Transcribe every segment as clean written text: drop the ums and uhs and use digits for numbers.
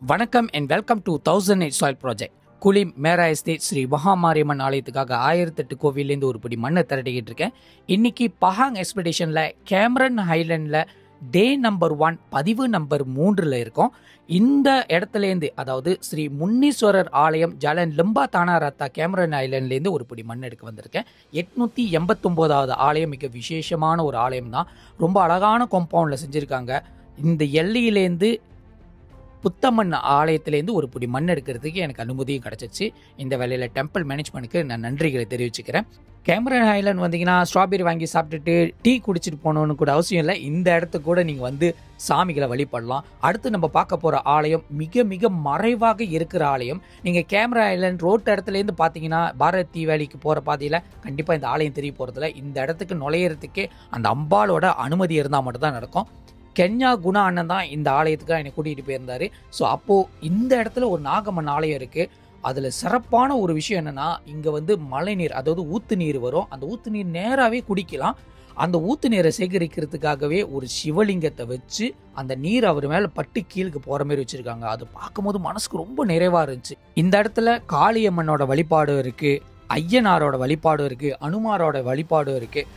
வணக்கம் and welcome to 1008 soil project. Kulim Mera estate Sri Mahamariamman ஆலயத்துக்காக 1008 கோவிலேருந்து ஒரு பிடி மண்ணை திரட்டிக்கிட்டு இருக்கேன். இன்னைக்கு பஹாங் எக்ஸ்பெடிஷனில் கேமரன் ஹைலண்டில் டே நம்பர் 1 பதிவு நம்பர் 3 இருக்கோம். இந்த இடத்துலேருந்து அதாவது ஸ்ரீ முன்னீஸ்வரர் ஆலயம் ஜலன் லிம்பா தானாரத்தா கேமரன் ஐலண்ட்லேருந்து ஒரு பிடி மண் எடுக்க வந்திருக்கேன். 889வது ஆலயம் மிக விசேஷமான ஒரு ஆலயம் தான். ரொம்ப அழகான காம்பவுண்டில் செஞ்சுருக்காங்க. இந்த எல்லையிலேருந்து புத்தம்மன் ஆலயத்திலேருந்து ஒரு பிடி மண் எடுக்கிறதுக்கு எனக்கு அனுமதியும் கிடச்சிச்சு. இந்த வேலையில் டெம்பிள் மேனேஜ்மெண்ட்டுக்கு நான் நன்றிகளை தெரிவிச்சுக்கிறேன். கேமரன் ஐலண்ட் வந்தீங்கன்னா ஸ்ட்ராபெரி வாங்கி சாப்பிட்டுட்டு டீ குடிச்சிட்டு போகணுன்னு கூட அவசியம் இல்லை. இந்த இடத்துக்கு கூட நீங்கள் வந்து சாமிகளை வழிபடலாம். அடுத்து நம்ம பார்க்க போகிற ஆலயம் மிக மிக மறைவாக இருக்கிற ஆலயம். நீங்கள் கேமரன் ஐலண்ட் ரோட்டு இடத்துலேருந்து பார்த்தீங்கன்னா பாரத் தீ வேலிக்கு போகிற பாதையில் கண்டிப்பாக இந்த ஆலயம் தெரிய போகிறதில்ல. இந்த இடத்துக்கு நுழையிறதுக்கே அந்த அம்பாலோட அனுமதி இருந்தால் மட்டும்தான் நடக்கும். கென்யா குணா அண்ணன் தான் இந்த ஆலயத்துக்கு என்னை கூட்டிகிட்டு போயிருந்தார். ஸோ அப்போது இந்த இடத்துல ஒரு நாகம்மன் ஆலயம் இருக்குது. அதில் சிறப்பான ஒரு விஷயம் என்னென்னா, இங்கே வந்து மழை நீர் அதாவது ஊற்று நீர் வரும். அந்த ஊற்று நீர் நேராகவே குடிக்கலாம். அந்த ஊற்று நீரை சேகரிக்கிறதுக்காகவே ஒரு சிவலிங்கத்தை வச்சு அந்த நீர் அவர் மேலே பட்டு கீழுக்கு போகிற மாதிரி வச்சுருக்காங்க. அது பார்க்கும்போது மனசுக்கு ரொம்ப நிறைவாக இருந்துச்சு. இந்த இடத்துல காளியம்மனோட வழிபாடு இருக்குது, ஐயனாரோட வழிபாடு இருக்குது, அனுமாரோட வழிபாடு இருக்குது.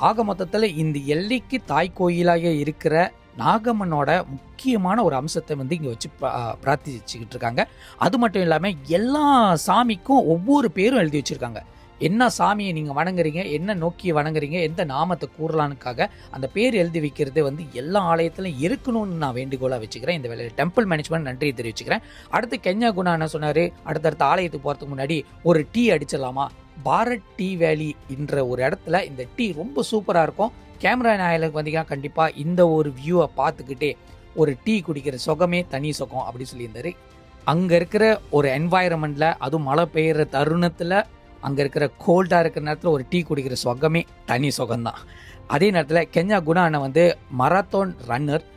ஆக மொத்தத்தில் இந்த எல்லைக்கு தாய் கோயிலாக இருக்கிற நாகம்மனோட முக்கியமான ஒரு அம்சத்தை வந்து இங்கே வச்சு பிரார்த்திச்சுக்கிட்டு இருக்காங்க. அது மட்டும் இல்லாமல் எல்லா சாமிக்கும் ஒவ்வொரு பேரும் எழுதி வச்சுருக்காங்க. என்ன சாமியை நீங்கள் வணங்குறீங்க, என்ன நோக்கி வணங்குறீங்க, எந்த நாமத்தை கூறலானுக்காக அந்த பேர் எழுதி வைக்கிறது வந்து எல்லா ஆலயத்திலும் இருக்கணும்னு நான் வேண்டுகோளாக வச்சுக்கிறேன். இந்த வேலையில் டெம்பிள் மேனேஜ்மெண்ட் நன்றியை தெரிவிச்சுக்கிறேன். அடுத்து கென்யா குணா என்ன சொன்னார், அடுத்தடுத்த ஆலயத்துக்கு போகிறதுக்கு முன்னாடி ஒரு டீ அடிச்சிடலாமா, பாரத் டீ வேலி என்ற ஒரு இடத்துல இந்த டீ ரொம்ப சூப்பராக இருக்கும். கேமரன் ஐலண்டுக்கு வந்தீங்கன்னா கண்டிப்பாக இந்த ஒரு வியூவை பார்த்துக்கிட்டே ஒரு டீ குடிக்கிற சுகமே தனி சுகம் அப்படின்னு சொல்லியிருந்தாரு. அங்கே இருக்கிற ஒரு என்வாயரன்மெண்ட்டில் அதுவும் மழை பெய்கிற தருணத்தில் அங்கே இருக்கிற கோல்டாக இருக்கிற நேரத்தில் ஒரு டீ குடிக்கிற சுகமே தனி சுகம்தான். அதே நேரத்தில் கென்யா குணா அண்ணன் வந்து மராத்தான் ரன்னர்.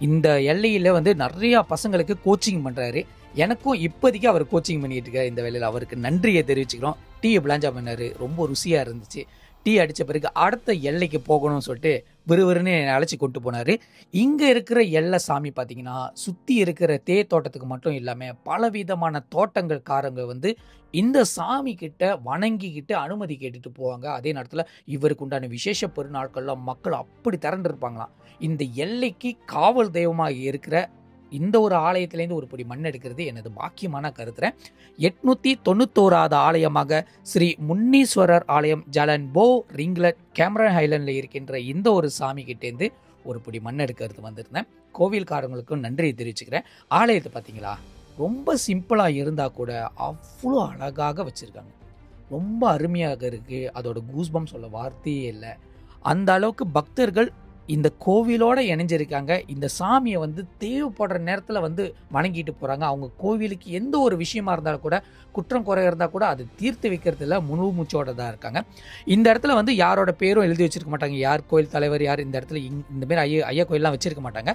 இந்த எல்லையில் வந்து நிறையா பசங்களுக்கு கோச்சிங் பண்ணுறாரு. எனக்கும் இப்போதைக்கு அவர் கோச்சிங் பண்ணிட்டு இருக்காரு. இந்த வேலையில் அவருக்கு நன்றியை தெரிவிச்சுக்கிறோம். டீ பிளாஞ்சா பண்ணார், ரொம்ப ருசியாக இருந்துச்சு. டீ அடித்த பிறகு அடுத்த எல்லைக்கு போகணும்னு சொல்லிட்டு விறுவிறுன்னு அழைச்சி கொண்டு போனார். இங்கே இருக்கிற எல்லை சாமி பார்த்தீங்கன்னா சுற்றி இருக்கிற தோட்டத்துக்கு மட்டும் இல்லாமல் பலவிதமான தோட்டங்கள்காரங்க வந்து இந்த சாமி கிட்ட வணங்கிக்கிட்டு அனுமதி கேட்டுட்டு போவாங்க. அதே நேரத்தில் இவருக்கு உண்டான விசேஷ பெருநாட்கள்லாம் மக்கள் அப்படி திரண்டிருப்பாங்களாம். இந்த எல்லைக்கு காவல் தெய்வமாக இருக்கிற இந்த ஒரு ஆலயத்திலேருந்து ஒரு பிடி மண் எடுக்கிறது எனது பாக்கியமான கருத்துறேன். 891வது ஆலயமாக ஸ்ரீ முன்னீஸ்வரர் ஆலயம் ஜலன் போ ரிங்லட் கேமரன் ஹைலண்டில் இருக்கின்ற இந்த ஒரு சாமி கிட்டேருந்து ஒரு பிடி மண் எடுக்கிறது வந்திருந்தேன். கோவில்காரங்களுக்கும் நன்றியை தெரிவிச்சுக்கிறேன். ஆலயத்தை பார்த்தீங்களா, ரொம்ப சிம்பிளாக இருந்தால் கூட அவ்வளோ அழகாக வச்சுருக்காங்க. ரொம்ப அருமையாக இருக்குது. அதோட கூஸ்பம் சொல்ல வார்த்தையே இல்லை. அந்த அளவுக்கு பக்தர்கள் இந்த கோவிலோட இணைஞ்சிருக்காங்க. இந்த சாமியை வந்து தேவைப்படுற நேரத்தில் வந்து வணங்கிட்டு போகிறாங்க. அவங்க கோவிலுக்கு எந்த ஒரு விஷயமா இருந்தாலும் கூட, குற்றம் குறை இருந்தால் கூட அது தீர்த்து வைக்கிறதுல முழு மூச்சோட தான் இருக்காங்க. இந்த இடத்துல வந்து யாரோட பேரும் எழுதி வச்சிருக்க மாட்டாங்க. யார் கோயில் தலைவர், யார் இந்த இடத்துல இந்த மாதிரி ஐயா கோயிலெலாம் வச்சிருக்க மாட்டாங்க.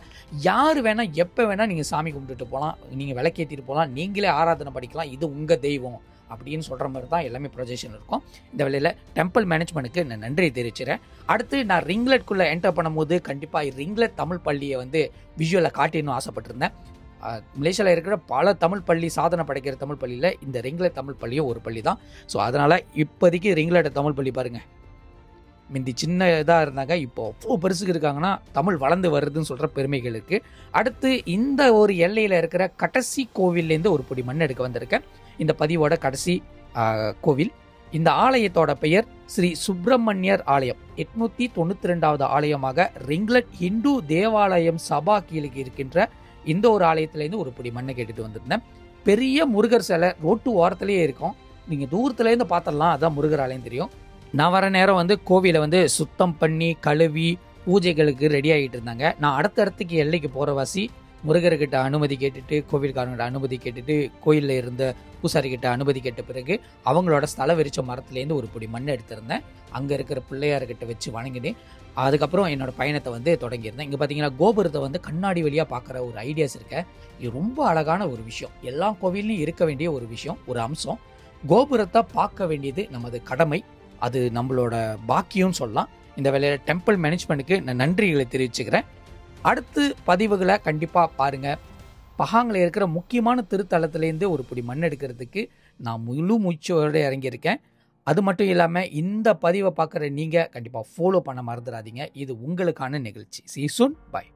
யார் வேணால் எப்போ வேணால் நீங்கள் சாமி கும்பிட்டுட்டு போகலாம், நீங்கள் விளக்கேற்றிட்டு போகலாம், நீங்களே ஆராதனை படிக்கலாம், இது உங்கள் தெய்வம் அப்படின்னு சொல்கிற மாதிரி தான் எல்லாமே ப்ரொஜெக்ஷன் இருக்கும். இந்த வேலையில் டெம்பிள் மேனேஜ்மெண்ட்டுக்கு நான் நன்றியை தெரிவிச்சுறேன். அடுத்து நான் ரிங்லெட்குள்ளே என்டர் பண்ணும்போது கண்டிப்பாக ரிங்லெட் தமிழ் பள்ளியை வந்து விஷுவலில் காட்டிடணும் ஆசைப்பட்டிருந்தேன். மலேசியாவில் இருக்கிற பல தமிழ் பள்ளி சாதனை படைக்கிற தமிழ் பள்ளியில் இந்த ரிங்லெட் தமிழ் பள்ளியும் ஒரு பள்ளி தான். ஸோ அதனால் இப்போதைக்கு ரிங்லெட் தமிழ் பள்ளி பாருங்கள், முந்தி சின்ன இதாக இருந்தாங்க, இப்போ அவ்வளோ பெருசுக்கு இருக்காங்கன்னா தமிழ் வளர்ந்து வருதுன்னு சொல்கிற பெருமைகள் இருக்குது. அடுத்து இந்த ஒரு எல்லையில் இருக்கிற கடைசி கோவில்லேருந்து ஒரு பிடி மண் எடுக்க வந்திருக்கேன். இந்த பதிவோட கடைசி கோவில். இந்த ஆலயத்தோட பெயர் ஸ்ரீ சுப்பிரமணியர் ஆலயம். 892வது ஆலயமாக ரிங்லட் ஹிந்து தேவாலயம் சபா கீழுக்கு இருக்கின்ற இந்த ஒரு ஆலயத்திலேருந்து ஒரு பிடி மண்ணை கேட்டுட்டு வந்திருந்தேன். பெரிய முருகர் சிலை ரோட்டு ஓரத்துலேயே இருக்கும். நீங்கள் தூரத்துலேருந்து பார்த்துடலாம், அதான் முருகர் ஆலயம் தெரியும். நான் வர நேரம் வந்து கோவிலை வந்து சுத்தம் பண்ணி கழுவி பூஜைகளுக்கு ரெடி ஆகிட்டு இருந்தாங்க. நான் அடுத்தடுத்துக்கு எல்லைக்கு போகிற வாசி முருகர்கிட்ட அனுமதி கேட்டுட்டு, கோவில்காரங்கிட்ட அனுமதி கேட்டுட்டு, கோயிலில் இருந்த பூசாரிக்கிட்ட அனுமதி கேட்ட பிறகு அவங்களோட ஸ்தல விரிச்ச மரத்துலேருந்து ஒரு பிடி மண் எடுத்திருந்தேன். அங்கே இருக்கிற பிள்ளையார்கிட்ட வச்சு வணங்கினேன். அதுக்கப்புறம் என்னோட பயணத்தை வந்து தொடங்கியிருந்தேன். இங்கே பார்த்தீங்கன்னா கோபுரத்தை வந்து கண்ணாடி வழியாக பார்க்குற ஒரு ஐடியாஸ் இருக்க. இது ரொம்ப அழகான ஒரு விஷயம். எல்லா கோவில்லையும் இருக்க வேண்டிய ஒரு விஷயம், ஒரு அம்சம். கோபுரத்தை பார்க்க வேண்டியது நமது கடமை, அது நம்மளோட பாக்கியம்னு சொல்லலாம். இந்த வேலையில் டெம்பிள் மேனேஜ்மெண்ட்டுக்கு நான் நன்றிகளை தெரிவிச்சுக்கிறேன். அடுத்து பதிவுகளை கண்டிப்பாக பாருங்கள். பஹாங்கில் இருக்கிற முக்கியமான திருத்தலத்துலேருந்து ஒரு பிடி மண் எடுக்கிறதுக்கு நான் முழு மூச்சோடு இறங்கியிருக்கேன். அது மட்டும் இல்லாமல் இந்த பதிவை பார்க்குற நீங்கள் கண்டிப்பாக ஃபாலோ பண்ண மறந்துடாதீங்க. இது உங்களுக்கான நிகழ்ச்சி. See you soon. Bye.